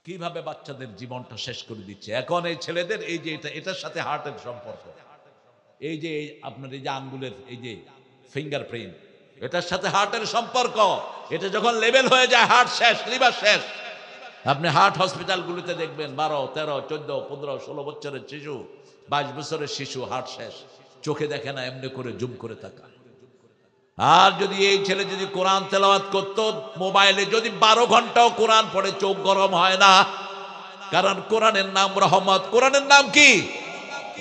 কিভাবে বাচ্চাদের জীবনটা শেষ করে দিচ্ছে। এখন এই ছেলেদের এই যে এটার সাথে হার্টের সম্পর্ক, এই যে আপনার এই যে আঙ্গুলের এই যে ফিঙ্গারপ্রিন্ট, এটার সাথে হার্টের সম্পর্ক। এটা যখন লেভেল হয়ে যায়, হার্ট শেষ, লিভার শেষ। আপনি হার্ট হসপিটালগুলোতে দেখবেন 12, 13, 14, 15, 16 বছরের শিশু, 22 বছরের শিশু, হার্ট শেষ, চোখে দেখে না, এমনি করে জুম করে থাকা। আর যদি এই ছেলে যদি কোরআন তেলাওয়াত করতো, মোবাইলে যদি 12 ঘন্টাও কোরআন পড়ে, চোখ গরম হয় না। কারণ কোরআনের নাম রহমত। কোরআনের নাম কি?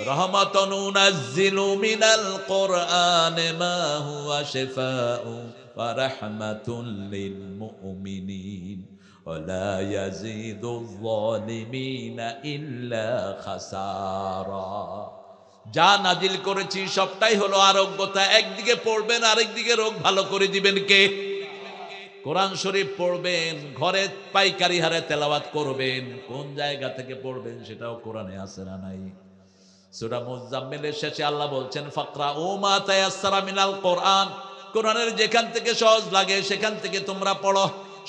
রহমাতুন নুনাজ্জিলু মিনাল কোরআনি মা হুয়া শিফাউ ওয়া রাহমাতুল লিল মুমিনিন ওয়া লা ইয়াজিদুয যালিমিনা ইল্লা খাসারা। যা নাজিল করেছি সবটাই হলো আরোগ্যতা। একদিকে পড়বেন, আরেকদিকে রোগ ভালো করে দিবেন কে? কোরআন শরীফ পড়বেন, ঘরে পাইকারি হারে তেলাওয়াত করবেন। কোন জায়গা থেকে পড়বেন সেটাও কোরআনে আছে না নাই? সূরা মুজাম্মিলের শেষে আল্লাহ বলছেন, ফাকরাউ মা তায়াসসারা মিনাল কোরআন। কোরআনের যেখান থেকে সহজ লাগে সেখান থেকে তোমরা পড়ো।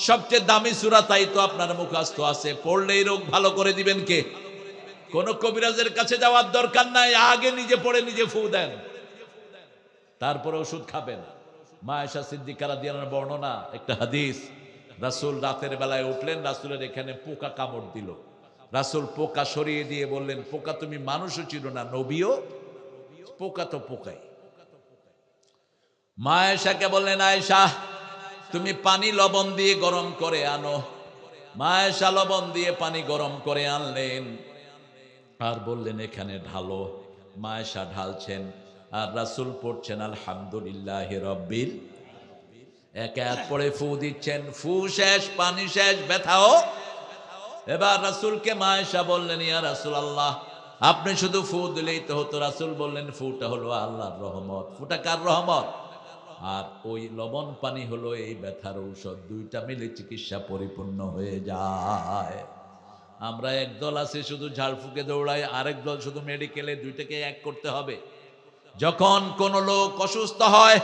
সবচেয়ে দামি সূরা, তাই তো আপনার মুখস্থ আছে। পড়লেই রোগ ভালো করে দিবেন কে? কোন কবিরাজের কাছে যাওয়ার দরকার নাই, আগে নিজে পড়ে নিজে ফু দেন, তারপরে ওষুধ খাবেন। মা আয়েশা সিদ্দিকা রাদিয়াল্লাহু আনহার বর্ণনা, একটা হাদিস, রাসূল রাতের বেলায় উঠলেন, রাসূলের এখানে পোকা কামড় দিল। রাসূল পোকা সরিয়ে দিয়ে বললেন, পোকা তুমি মানুষও চিনো না, নবীও? পোকা তো পোকাই। মা আয়েশাকে বললেন, আয়েশা তুমি পানি লবণ দিয়ে গরম করে আনো। মা আয়েশা লবণ দিয়ে পানি গরম করে আনলেন, আর বললেন এখানে ঢালো। মা আয়েশা ঢালছেন, আর রাসূল পড়ছেন আলহামদুলিল্লাহি রাব্বিল। এক এক পড়ে ফু দিচ্ছেন, ফু শেষ, পানি শেষ, ব্যথাও। এবার রাসূলকে মা আয়েশা বললেন, ইয়া রাসূলুল্লাহ, আপনি শুধু ফু দিলেই তো হতো। রাসূল বললেন, ফুটা হলো আল্লাহর রহমত। ফুটা কার রহমত? আর ওই লবণ পানি হলো এই ব্যথার ঔষধ। দুইটা মিলে চিকিৎসা পরিপূর্ণ হয়ে যায়। আমরা একদল আছে শুধু ঝাড়ফুঁকে দৌড়াই, আরেক দল শুধু মেডিকেলে। দুইটাকে এক করতে হবে। যখন কোন লোক অসুস্থ হয়,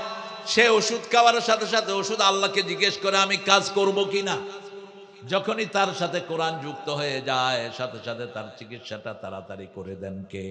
সে ওষুধ খাওয়ার সাথে সাথে ওষুধ আল্লাহকে জিজ্ঞেস করে আমি কাজ করব কিনা। যখনই তার সাথে কোরআন যুক্ত হয়ে যায়, সাথে সাথে তার চিকিৎসাটা তাড়াতাড়ি করে দেন কে?